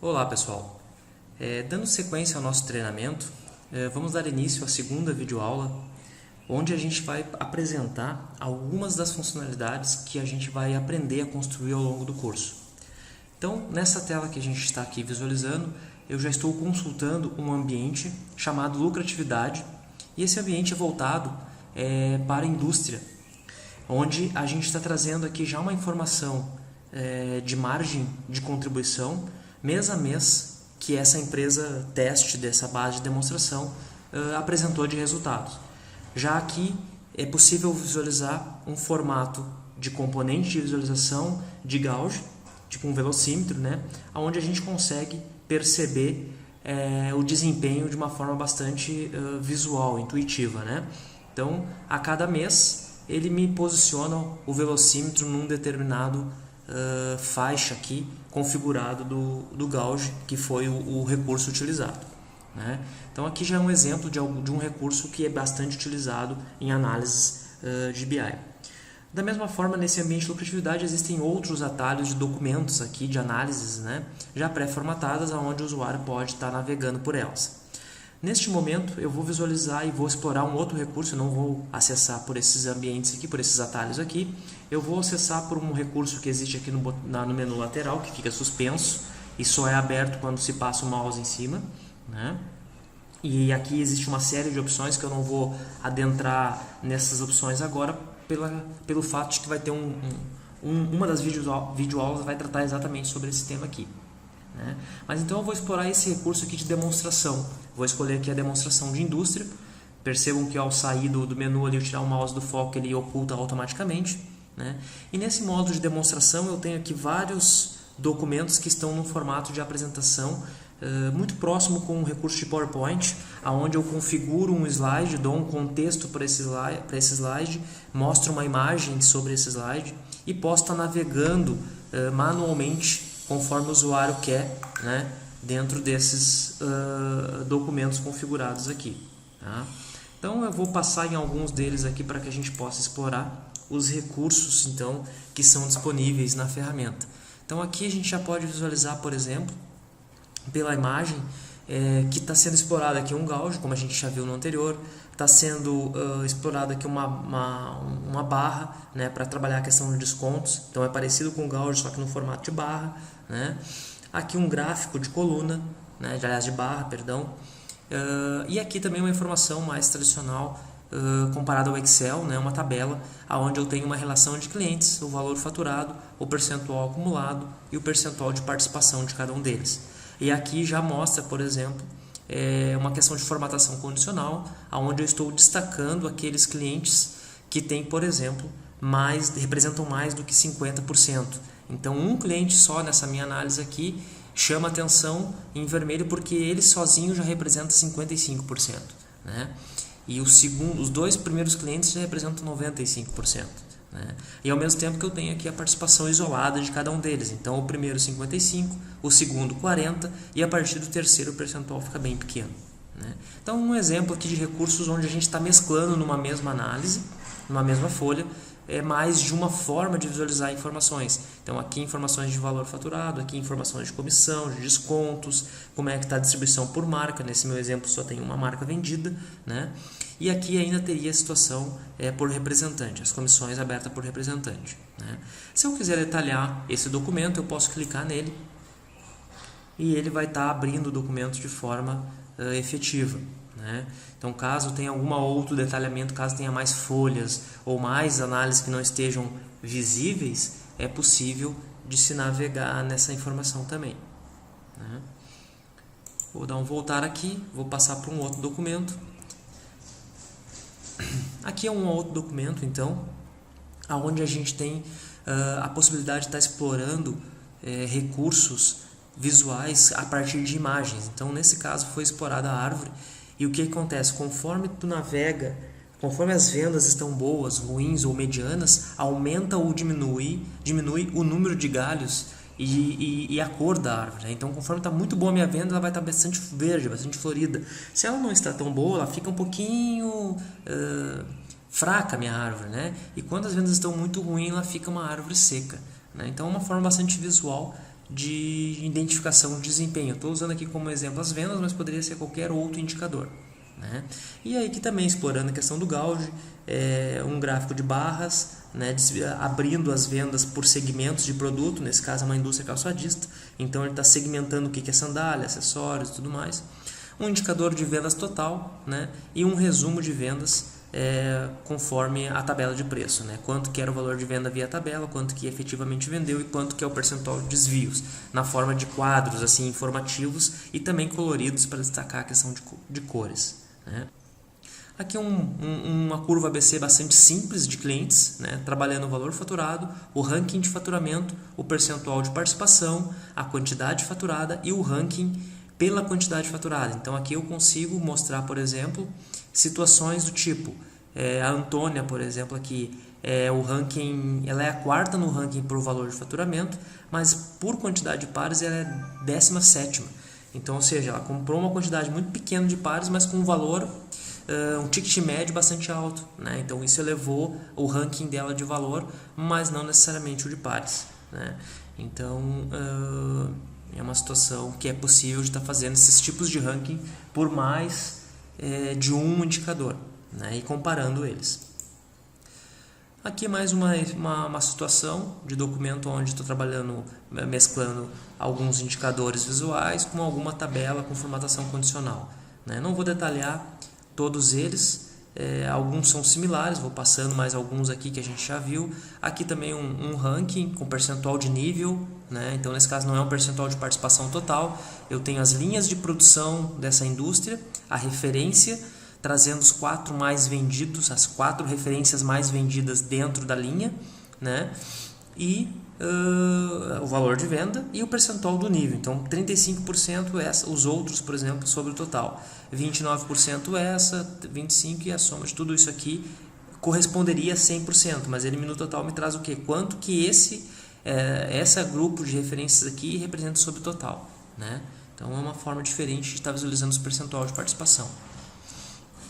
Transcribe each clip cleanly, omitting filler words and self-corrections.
Olá pessoal, dando sequência ao nosso treinamento, vamos dar início à segunda videoaula, onde a gente vai apresentar algumas das funcionalidades que a gente vai aprender a construir ao longo do curso. Então, nessa tela que a gente está aqui visualizando, eu já estou consultando um ambiente chamado lucratividade, e esse ambiente é voltado para a indústria, onde a gente está trazendo aqui já uma informação de margem de contribuição mês a mês que essa empresa teste dessa base de demonstração apresentou de resultados. Já aqui é possível visualizar um formato de componente de visualização de gauge, tipo um velocímetro, né? Onde a gente consegue perceber o desempenho de uma forma bastante visual, intuitiva, né? Então, a cada mês, ele me posiciona o velocímetro num determinado faixa aqui configurado do gauge, que foi o recurso utilizado, né? Então aqui já é um exemplo de um recurso que é bastante utilizado em análises de BI. Da mesma forma, nesse ambiente de lucratividade existem outros atalhos de documentos aqui de análises, né, já pré-formatadas, onde o usuário pode estar navegando por elas. Neste momento eu vou visualizar e vou explorar um outro recurso. Eu não vou acessar por esses ambientes aqui, por esses atalhos aqui. Eu vou acessar por um recurso que existe aqui no menu lateral, que fica suspenso e só é aberto quando se passa o mouse em cima, né? E aqui existe uma série de opções que eu não vou adentrar nessas opções agora, pelo fato de que vai ter uma das videoaulas vai tratar exatamente sobre esse tema aqui, né? Mas então eu vou explorar esse recurso aqui de demonstração. Vou escolher aqui a demonstração de indústria. Percebam que ao sair do menu ali, eu tirar o mouse do foco, ele oculta automaticamente, né? E nesse módulo de demonstração eu tenho aqui vários documentos que estão no formato de apresentação, muito próximo com um recurso de PowerPoint, onde eu configuro um slide, dou um contexto para esse slide, mostro uma imagem sobre esse slide e posso estar navegando manualmente conforme o usuário quer, né, dentro desses documentos configurados aqui, tá? Então eu vou passar em alguns deles aqui para que a gente possa explorar os recursos então que são disponíveis na ferramenta. Então aqui a gente já pode visualizar, por exemplo, pela imagem que está sendo explorado aqui um gauge, como a gente já viu no anterior. Está sendo explorado aqui uma barra, né, para trabalhar a questão de descontos. Então é parecido com o gauge, só que no formato de barra, né? Aqui um gráfico de coluna, né, aliás de barra, perdão. E aqui também uma informação mais tradicional comparada ao Excel, né, uma tabela onde eu tenho uma relação de clientes, o valor faturado, o percentual acumulado e o percentual de participação de cada um deles. E aqui já mostra, por exemplo, uma questão de formatação condicional, onde eu estou destacando aqueles clientes que têm, por exemplo, representam mais do que 50%. Então, um cliente só nessa minha análise aqui chama atenção em vermelho porque ele sozinho já representa 55%, né? E os dois primeiros clientes já representam 95%. Né? E ao mesmo tempo que eu tenho aqui a participação isolada de cada um deles. Então o primeiro 55%, o segundo 40% e a partir do terceiro o percentual fica bem pequeno, né? Então um exemplo aqui de recursos onde a gente está mesclando numa mesma análise, numa mesma folha, mais de uma forma de visualizar informações. Então aqui informações de valor faturado, aqui informações de comissão, de descontos, como é que está a distribuição por marca. Nesse meu exemplo só tem uma marca vendida, né? E aqui ainda teria a situação por representante, as comissões abertas por representante, né? Se eu quiser detalhar esse documento, eu posso clicar nele e ele vai estar abrindo o documento de forma efetiva, né? Então, caso tenha algum outro detalhamento, caso tenha mais folhas ou mais análises que não estejam visíveis, é possível de se navegar nessa informação também, né? Vou dar um voltar aqui, vou passar para um outro documento. Aqui é um outro documento, então, onde a gente tem a possibilidade de estar explorando recursos visuais a partir de imagens. Então, nesse caso, foi explorada a árvore. E o que acontece? Conforme tu navega, conforme as vendas estão boas, ruins ou medianas, aumenta ou diminui o número de galhos e a cor da árvore, né? Então, conforme está muito boa a minha venda, ela vai estar bastante verde, bastante florida. Se ela não está tão boa, ela fica um pouquinho fraca a minha árvore, né? E quando as vendas estão muito ruins, ela fica uma árvore seca, né? Então é uma forma bastante visual de identificação de desempenho. Estou usando aqui como exemplo as vendas, mas poderia ser qualquer outro indicador, né? E aí que também explorando a questão do Gauge, um gráfico de barras, né, abrindo as vendas por segmentos de produto, nesse caso é uma indústria calçadista, então ele está segmentando o que é sandália, acessórios e tudo mais. Um indicador de vendas total, né, e um resumo de vendas conforme a tabela de preço, né? Quanto que era o valor de venda via tabela, quanto que efetivamente vendeu e quanto que é o percentual de desvios, na forma de quadros assim informativos e também coloridos para destacar a questão de cores, né? Aqui uma curva ABC bastante simples de clientes, né? Trabalhando o valor faturado, o ranking de faturamento, o percentual de participação, a quantidade faturada e o ranking pela quantidade faturada. Então aqui eu consigo mostrar, por exemplo, situações do tipo, a Antônia, por exemplo, aqui, o ranking, ela é a quarta no ranking por valor de faturamento, mas por quantidade de pares ela é 17ª. Então, ou seja, ela comprou uma quantidade muito pequena de pares, mas com um valor, um ticket médio bastante alto, né? Então isso elevou o ranking dela de valor, mas não necessariamente o de pares, né? Então é uma situação que é possível de estar fazendo esses tipos de ranking por mais de um indicador, né? E comparando eles. Aqui mais uma situação de documento onde estou trabalhando, mesclando alguns indicadores visuais com alguma tabela com formatação condicional, né? Não vou detalhar todos eles, alguns são similares, vou passando mais alguns aqui que a gente já viu. Aqui também um ranking com percentual de nível, né? Então nesse caso não é um percentual de participação total, eu tenho as linhas de produção dessa indústria, a referência, trazendo os 4 mais vendidos, as 4 referências mais vendidas dentro da linha, né? E o valor de venda e o percentual do nível. Então 35% os outros, por exemplo, sobre o total, 29% essa, 25% e a soma de tudo isso aqui corresponderia a 100%, mas ele no total me traz o quê? Quanto que esse grupo de referências aqui representa sobre o total, né? Então é uma forma diferente de estar visualizando os percentual de participação.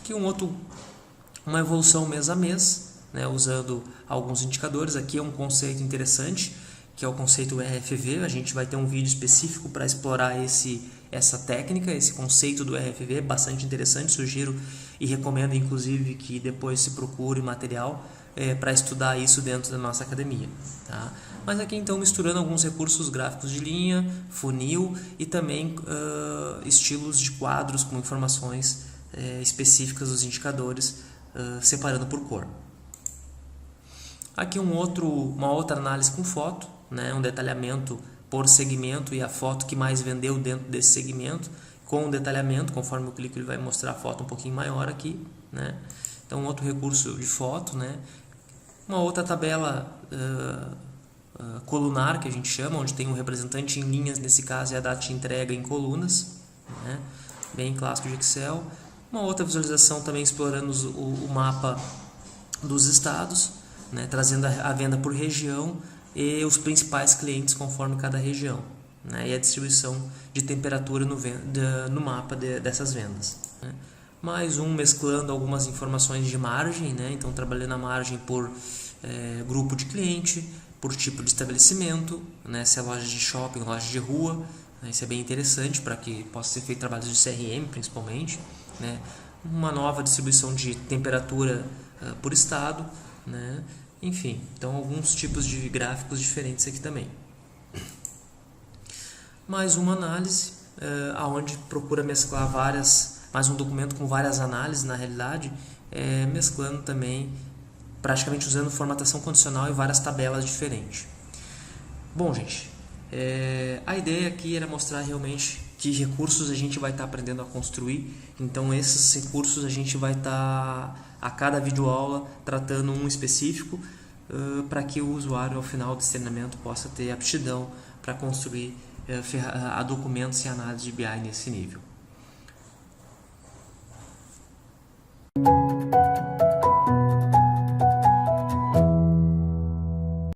Aqui uma evolução mês a mês, né, usando alguns indicadores. Aqui é um conceito interessante, que é o conceito RFV. A gente vai ter um vídeo específico para explorar essa técnica, esse conceito do RFV, é bastante interessante. Sugiro e recomendo, inclusive, que depois se procure material para estudar isso dentro da nossa academia, tá? Mas aqui então misturando alguns recursos gráficos de linha, funil e também estilos de quadros com informações específicas dos indicadores, separando por cor. Aqui uma outra análise com foto, né, um detalhamento por segmento e a foto que mais vendeu dentro desse segmento, com um detalhamento, conforme eu clico ele vai mostrar a foto um pouquinho maior aqui, né? Então outro recurso de foto, né? Uma outra tabela colunar que a gente chama, onde tem um representante em linhas, nesse caso é a data de entrega em colunas, né? Bem clássico de Excel. Uma outra visualização também explorando o mapa dos estados, né, trazendo a venda por região e os principais clientes conforme cada região, né, e a distribuição de temperatura no mapa dessas vendas, né. Mais mesclando algumas informações de margem, né, então trabalhando a margem por grupo de cliente, por tipo de estabelecimento, né, se é loja de shopping, loja de rua, né, isso é bem interessante para que possa ser feito trabalhos de CRM principalmente, né, uma nova distribuição de temperatura por estado, né, enfim, então alguns tipos de gráficos diferentes aqui também. Mais uma análise, onde procura mesclar mais um documento com várias análises na realidade, mesclando também, praticamente usando formatação condicional e várias tabelas diferentes. Bom, gente, a ideia aqui era mostrar realmente que recursos a gente vai estar aprendendo a construir. Então esses recursos a gente vai estar a cada videoaula tratando um específico, para que o usuário ao final desse treinamento possa ter aptidão para construir documentos e análise de BI nesse nível.